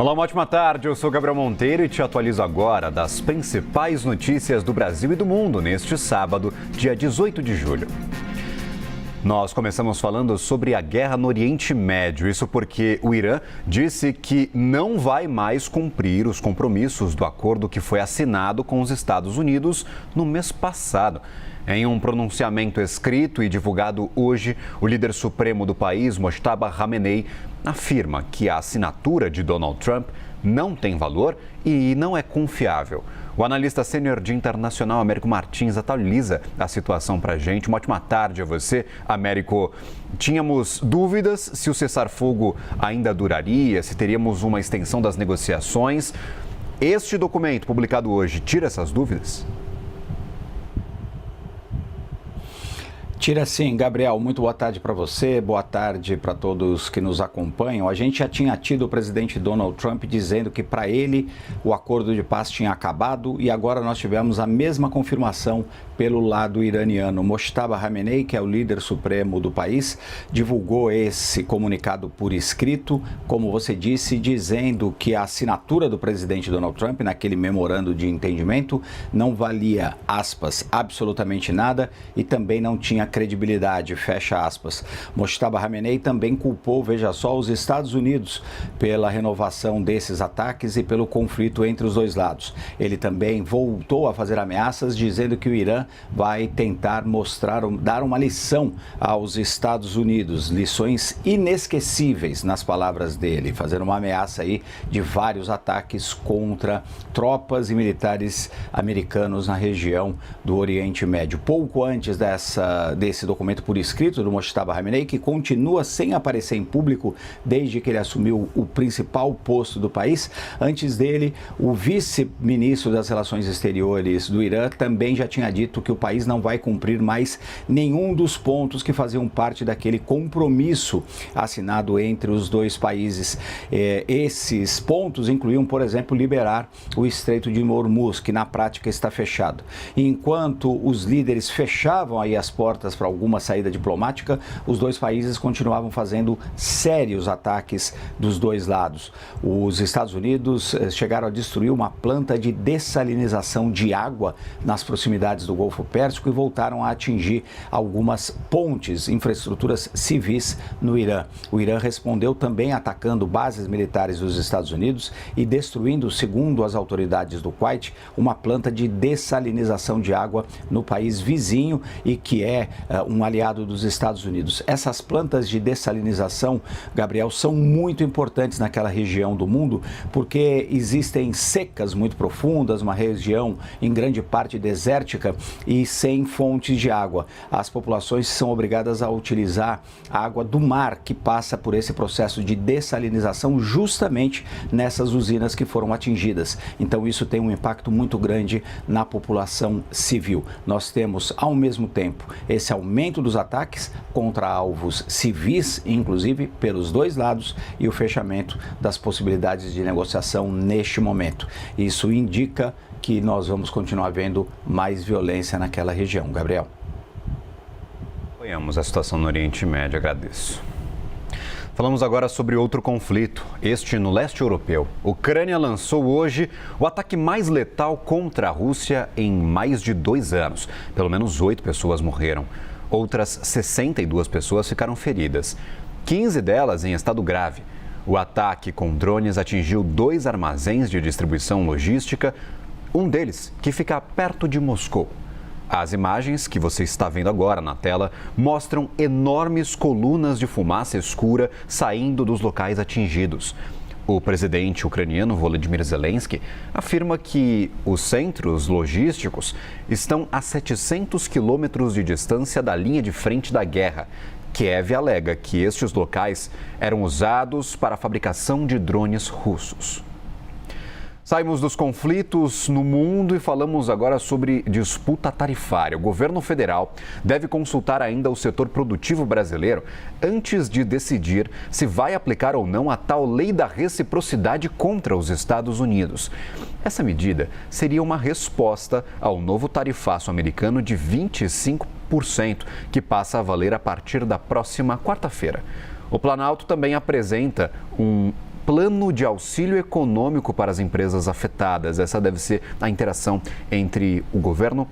Olá, uma ótima tarde. Eu sou Gabriel Monteiro e te atualizo agora das principais notícias do Brasil e do mundo neste sábado, dia 18 de julho. Nós começamos falando sobre a guerra no Oriente Médio. Isso porque o Irã disse que não vai mais cumprir os compromissos do acordo que foi assinado com os Estados Unidos no mês passado. Em um pronunciamento escrito e divulgado hoje, o líder supremo do país, Mojtaba Khamenei, afirma que a assinatura de Donald Trump não tem valor e não é confiável. O analista sênior de internacional, Américo Martins, atualiza a situação para a gente. Uma ótima tarde a você, Américo. Tínhamos dúvidas se o cessar-fogo ainda duraria, se teríamos uma extensão das negociações. Este documento, publicado hoje, tira essas dúvidas? Tira sim, Gabriel. Muito boa tarde para você, boa tarde para todos que nos acompanham. A gente já tinha tido o presidente Donald Trump dizendo que para ele o acordo de paz tinha acabado e agora nós tivemos a mesma confirmação pelo lado iraniano. Mojtaba Khamenei, que é o líder supremo do país, divulgou esse comunicado por escrito, como você disse, dizendo que a assinatura do presidente Donald Trump naquele memorando de entendimento não valia, aspas, absolutamente nada e também não tinha credibilidade, fecha aspas. Mojtaba Khamenei também culpou, veja só, os Estados Unidos pela renovação desses ataques e pelo conflito entre os dois lados. Ele também voltou a fazer ameaças dizendo que o Irã vai tentar dar uma lição aos Estados Unidos, lições inesquecíveis nas palavras dele, fazendo uma ameaça aí de vários ataques contra tropas e militares americanos na região do Oriente Médio. Pouco antes desse documento por escrito do Mojtaba Khamenei, que continua sem aparecer em público desde que ele assumiu o principal posto do país, antes dele, o vice-ministro das Relações Exteriores do Irã também já tinha dito que o país não vai cumprir mais nenhum dos pontos que faziam parte daquele compromisso assinado entre os dois países. Esses pontos incluíam, por exemplo, liberar o Estreito de Hormuz, que na prática está fechado. Enquanto os líderes fechavam aí as portas para alguma saída diplomática, os dois países continuavam fazendo sérios ataques dos dois lados. Os Estados Unidos chegaram a destruir uma planta de dessalinização de água nas proximidades do Golfo Pérsico e voltaram a atingir algumas pontes, infraestruturas civis no Irã. O Irã respondeu também atacando bases militares dos Estados Unidos e destruindo, segundo as autoridades do Kuwait, uma planta de dessalinização de água no país vizinho e que é um aliado dos Estados Unidos. Essas plantas de dessalinização, Gabriel, são muito importantes naquela região do mundo porque existem secas muito profundas, uma região em grande parte desértica e sem fontes de água. As populações são obrigadas a utilizar a água do mar que passa por esse processo de dessalinização justamente nessas usinas que foram atingidas. Então isso tem um impacto muito grande na população civil. Nós temos, ao mesmo tempo, esse aumento dos ataques contra alvos civis, inclusive pelos dois lados, e o fechamento das possibilidades de negociação neste momento. Isso indica que nós vamos continuar vendo mais violência naquela região. Gabriel. Acompanhamos a situação no Oriente Médio, agradeço. Falamos agora sobre outro conflito, este no leste europeu. A Ucrânia lançou hoje o ataque mais letal contra a Rússia em mais de 2 anos. Pelo menos 8 pessoas morreram. Outras 62 pessoas ficaram feridas, 15 delas em estado grave. O ataque com drones atingiu 2 armazéns de distribuição logística, um deles que fica perto de Moscou. As imagens que você está vendo agora na tela mostram enormes colunas de fumaça escura saindo dos locais atingidos. O presidente ucraniano Volodymyr Zelensky afirma que os centros logísticos estão a 700 quilômetros de distância da linha de frente da guerra. Kiev alega que estes locais eram usados para a fabricação de drones russos. Saímos dos conflitos no mundo e falamos agora sobre disputa tarifária. O governo federal deve consultar ainda o setor produtivo brasileiro antes de decidir se vai aplicar ou não a tal lei da reciprocidade contra os Estados Unidos. Essa medida seria uma resposta ao novo tarifaço americano de 25%, que passa a valer a partir da próxima quarta-feira. O Planalto também apresenta um plano de auxílio econômico para as empresas afetadas. Essa deve ser a interação entre o governo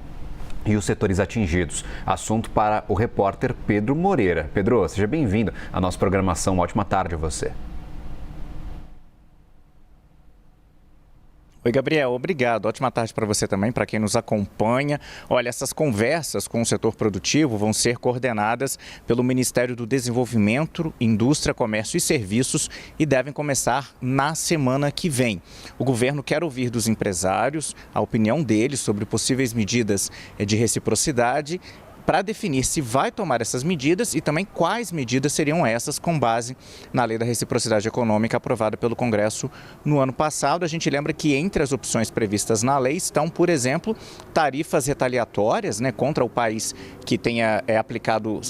e os setores atingidos. Assunto para o repórter Pedro Moreira. Pedro, seja bem-vindo à nossa programação. Uma ótima tarde a você. Oi, Gabriel, obrigado. Ótima tarde para você também, para quem nos acompanha. Olha, essas conversas com o setor produtivo vão ser coordenadas pelo Ministério do Desenvolvimento, Indústria, Comércio e Serviços e devem começar na semana que vem. O governo quer ouvir dos empresários a opinião deles sobre possíveis medidas de reciprocidade para definir se vai tomar essas medidas e também quais medidas seriam essas com base na Lei da Reciprocidade Econômica aprovada pelo Congresso no ano passado. A gente lembra que entre as opções previstas na lei estão, por exemplo, tarifas retaliatórias, contra o país que tenha aplicado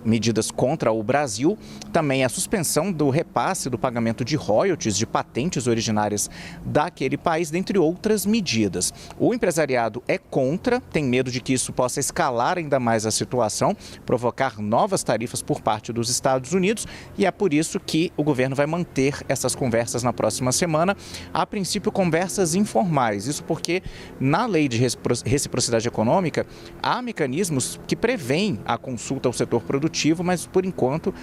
medidas contra o Brasil, também a suspensão do repasse do pagamento de royalties de patentes originárias daquele país, dentre outras medidas. O empresariado é contra, tem medo de que isso possa escalar ainda mais a situação, provocar novas tarifas por parte dos Estados Unidos, e é por isso que o governo vai manter essas conversas na próxima semana. A princípio, conversas informais, isso porque na Lei de Reciprocidade Econômica há mecanismos que prevêem a consulta ao setor produtivo, mas por enquanto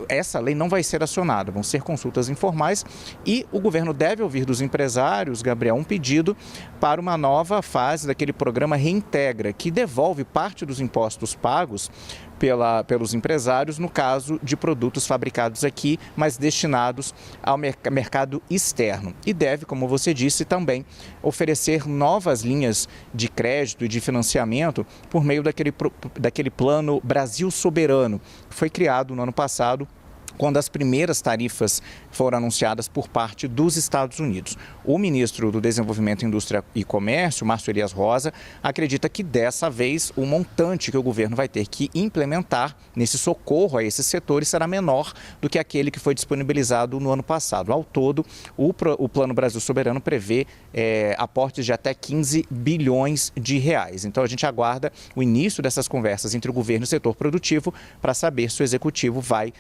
essa lei não vai ser acionada, vão ser consultas informais e o governo deve ouvir dos empresários, Gabriel, um pedido para uma nova fase daquele programa Reintegra, que devolve parte dos impostos pagos pelos empresários no caso de produtos fabricados aqui, mas destinados ao mercado externo. E deve, como você disse, também oferecer novas linhas de crédito e de financiamento por meio daquele plano Brasil Soberano, que foi criado no ano passado, quando as primeiras tarifas foram anunciadas por parte dos Estados Unidos. O ministro do Desenvolvimento, Indústria e Comércio, Márcio Elias Rosa, acredita que dessa vez o montante que o governo vai ter que implementar nesse socorro a esses setores será menor do que aquele que foi disponibilizado no ano passado. Ao todo, o Plano Brasil Soberano prevê aportes de até 15 bilhões de reais. Então a gente aguarda o início dessas conversas entre o governo e o setor produtivo para saber se o executivo vai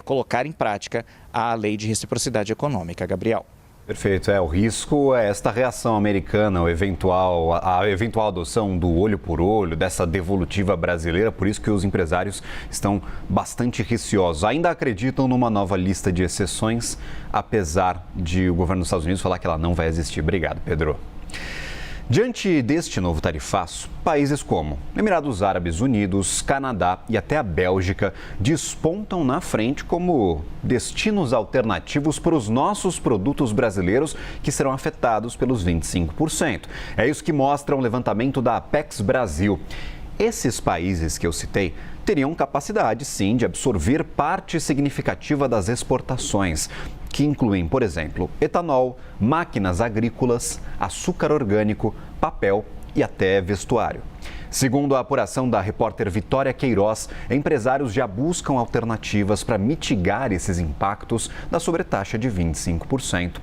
colocar em prática a Lei de Reciprocidade Econômica. Gabriel. Perfeito. O risco é esta reação americana, a eventual adoção do olho por olho, dessa devolutiva brasileira, por isso que os empresários estão bastante receosos. Ainda acreditam numa nova lista de exceções, apesar de o governo dos Estados Unidos falar que ela não vai existir. Obrigado, Pedro. Diante deste novo tarifaço, países como Emirados Árabes Unidos, Canadá e até a Bélgica despontam na frente como destinos alternativos para os nossos produtos brasileiros que serão afetados pelos 25%. É isso que mostra um levantamento da Apex Brasil. Esses países que eu citei teriam capacidade, sim, de absorver parte significativa das exportações, que incluem, por exemplo, etanol, máquinas agrícolas, açúcar orgânico, papel e até vestuário. Segundo a apuração da repórter Vitória Queiroz, empresários já buscam alternativas para mitigar esses impactos da sobretaxa de 25%.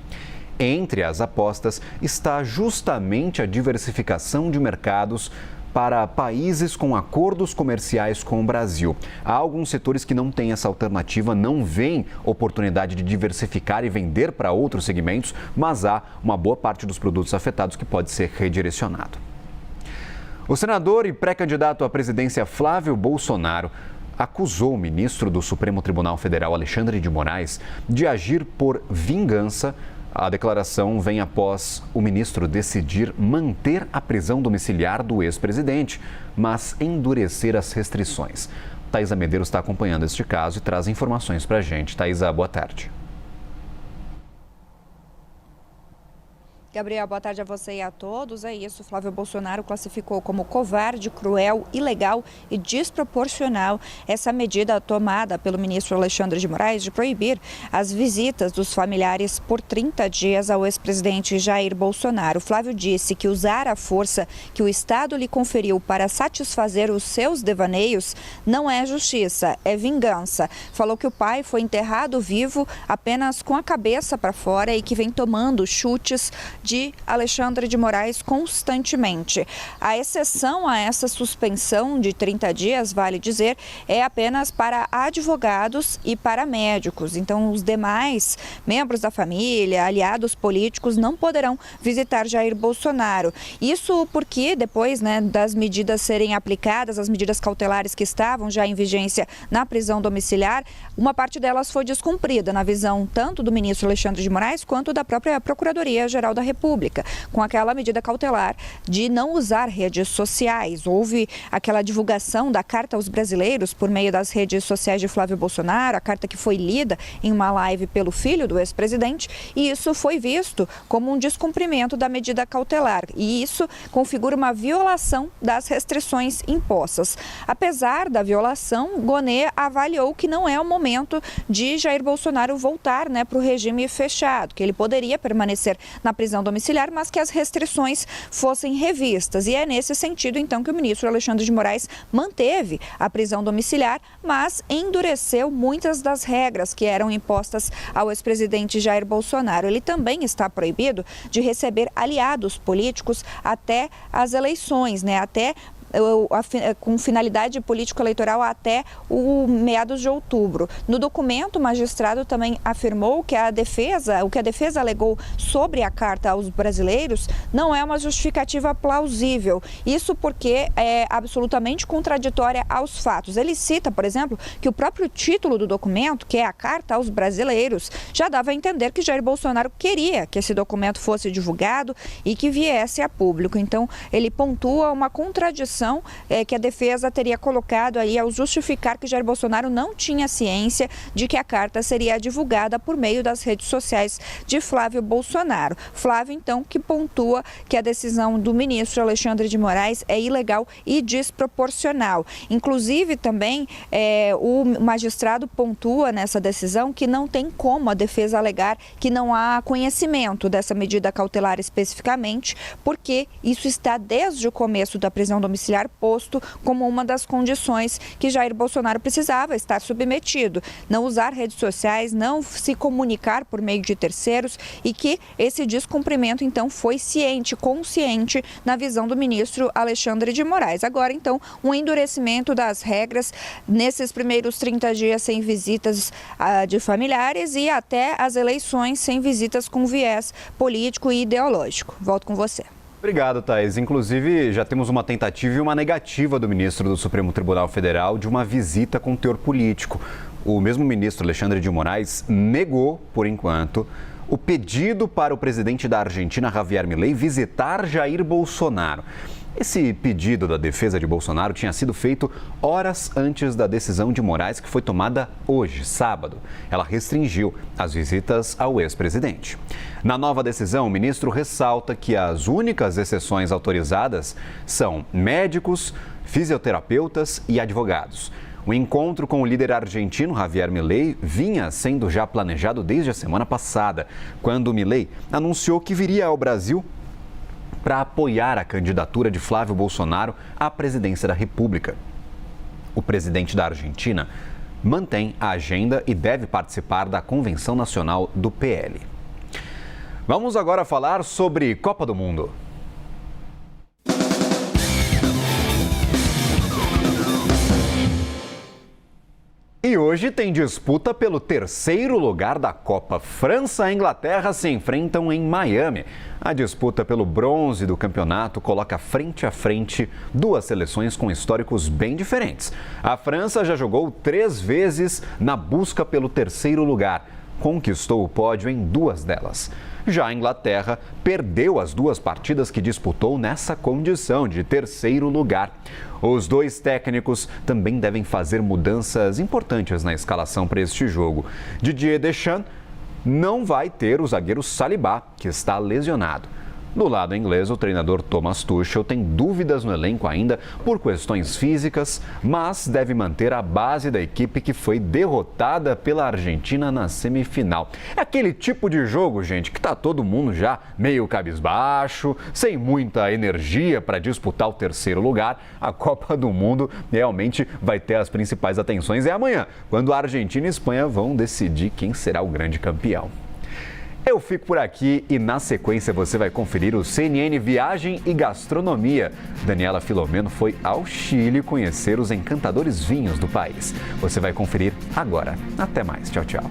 Entre as apostas está justamente a diversificação de mercados para países com acordos comerciais com o Brasil. Há alguns setores que não têm essa alternativa, não veem oportunidade de diversificar e vender para outros segmentos, mas há uma boa parte dos produtos afetados que pode ser redirecionado. O senador e pré-candidato à presidência Flávio Bolsonaro acusou o ministro do Supremo Tribunal Federal, Alexandre de Moraes, de agir por vingança. A declaração vem após o ministro decidir manter a prisão domiciliar do ex-presidente, mas endurecer as restrições. Thaisa Medeiros está acompanhando este caso e traz informações para a gente. Thaisa, boa tarde. Gabriel, boa tarde a você e a todos. É isso, Flávio Bolsonaro classificou como covarde, cruel, ilegal e desproporcional essa medida tomada pelo ministro Alexandre de Moraes de proibir as visitas dos familiares por 30 dias ao ex-presidente Jair Bolsonaro. Flávio disse que usar a força que o Estado lhe conferiu para satisfazer os seus devaneios não é justiça, é vingança. Falou que o pai foi enterrado vivo apenas com a cabeça para fora e que vem tomando chutes de Alexandre de Moraes constantemente. A exceção a essa suspensão de 30 dias, vale dizer, é apenas para advogados e para médicos. Então, os demais membros da família, aliados políticos, não poderão visitar Jair Bolsonaro. Isso porque depois, das medidas serem aplicadas, as medidas cautelares que estavam já em vigência na prisão domiciliar, uma parte delas foi descumprida na visão tanto do ministro Alexandre de Moraes quanto da própria Procuradoria-Geral da República, com aquela medida cautelar de não usar redes sociais. Houve aquela divulgação da carta aos brasileiros por meio das redes sociais de Flávio Bolsonaro, a carta que foi lida em uma live pelo filho do ex-presidente, e isso foi visto como um descumprimento da medida cautelar. E isso configura uma violação das restrições impostas. Apesar da violação, Gonê avaliou que não é o momento de Jair Bolsonaro voltar para o regime fechado, que ele poderia permanecer na prisão domiciliar, mas que as restrições fossem revistas. E é nesse sentido, então, que o ministro Alexandre de Moraes manteve a prisão domiciliar, mas endureceu muitas das regras que eram impostas ao ex-presidente Jair Bolsonaro. Ele também está proibido de receber aliados políticos até as eleições, com finalidade político-eleitoral até o meados de outubro. No documento, o magistrado também afirmou que o que a defesa alegou sobre a carta aos brasileiros não é uma justificativa plausível. Isso porque é absolutamente contraditória aos fatos. Ele cita, por exemplo, que o próprio título do documento, que é a carta aos brasileiros, já dava a entender que Jair Bolsonaro queria que esse documento fosse divulgado e que viesse a público. Então, ele pontua uma contradição que a defesa teria colocado aí ao justificar que Jair Bolsonaro não tinha ciência de que a carta seria divulgada por meio das redes sociais de Flávio Bolsonaro. Flávio, então, que pontua que a decisão do ministro Alexandre de Moraes é ilegal e desproporcional. Inclusive, também, o magistrado pontua nessa decisão que não tem como a defesa alegar que não há conhecimento dessa medida cautelar especificamente, porque isso está desde o começo da prisão domiciliar posto como uma das condições que Jair Bolsonaro precisava estar submetido. Não usar redes sociais, não se comunicar por meio de terceiros, e que esse descumprimento, então, foi consciente na visão do ministro Alexandre de Moraes. Agora, então, um endurecimento das regras nesses primeiros 30 dias sem visitas de familiares e até as eleições sem visitas com viés político e ideológico. Volto com você. Obrigado, Thaís. Inclusive, já temos uma tentativa e uma negativa do ministro do Supremo Tribunal Federal de uma visita com teor político. O mesmo ministro Alexandre de Moraes negou, por enquanto, o pedido para o presidente da Argentina, Javier Milei, visitar Jair Bolsonaro. Esse pedido da defesa de Bolsonaro tinha sido feito horas antes da decisão de Moraes, que foi tomada hoje, sábado. Ela restringiu as visitas ao ex-presidente. Na nova decisão, o ministro ressalta que as únicas exceções autorizadas são médicos, fisioterapeutas e advogados. O encontro com o líder argentino, Javier Milei, vinha sendo já planejado desde a semana passada, quando Milei anunciou que viria ao Brasil para apoiar a candidatura de Flávio Bolsonaro à presidência da República. O presidente da Argentina mantém a agenda e deve participar da Convenção Nacional do PL. Vamos agora falar sobre Copa do Mundo. E hoje tem disputa pelo terceiro lugar da Copa. França e Inglaterra se enfrentam em Miami. A disputa pelo bronze do campeonato coloca frente a frente duas seleções com históricos bem diferentes. A França já jogou 3 vezes na busca pelo terceiro lugar. Conquistou o pódio em 2 delas. Já a Inglaterra perdeu as 2 partidas que disputou nessa condição de terceiro lugar. Os 2 técnicos também devem fazer mudanças importantes na escalação para este jogo. Didier Deschamps não vai ter o zagueiro Saliba, que está lesionado. Do lado inglês, o treinador Thomas Tuchel tem dúvidas no elenco ainda por questões físicas, mas deve manter a base da equipe que foi derrotada pela Argentina na semifinal. É aquele tipo de jogo, gente, que tá todo mundo já meio cabisbaixo, sem muita energia para disputar o terceiro lugar. A Copa do Mundo realmente vai ter as principais atenções. É amanhã, quando a Argentina e a Espanha vão decidir quem será o grande campeão. Eu fico por aqui e na sequência você vai conferir o CNN Viagem e Gastronomia. Daniela Filomeno foi ao Chile conhecer os encantadores vinhos do país. Você vai conferir agora. Até mais. Tchau, tchau.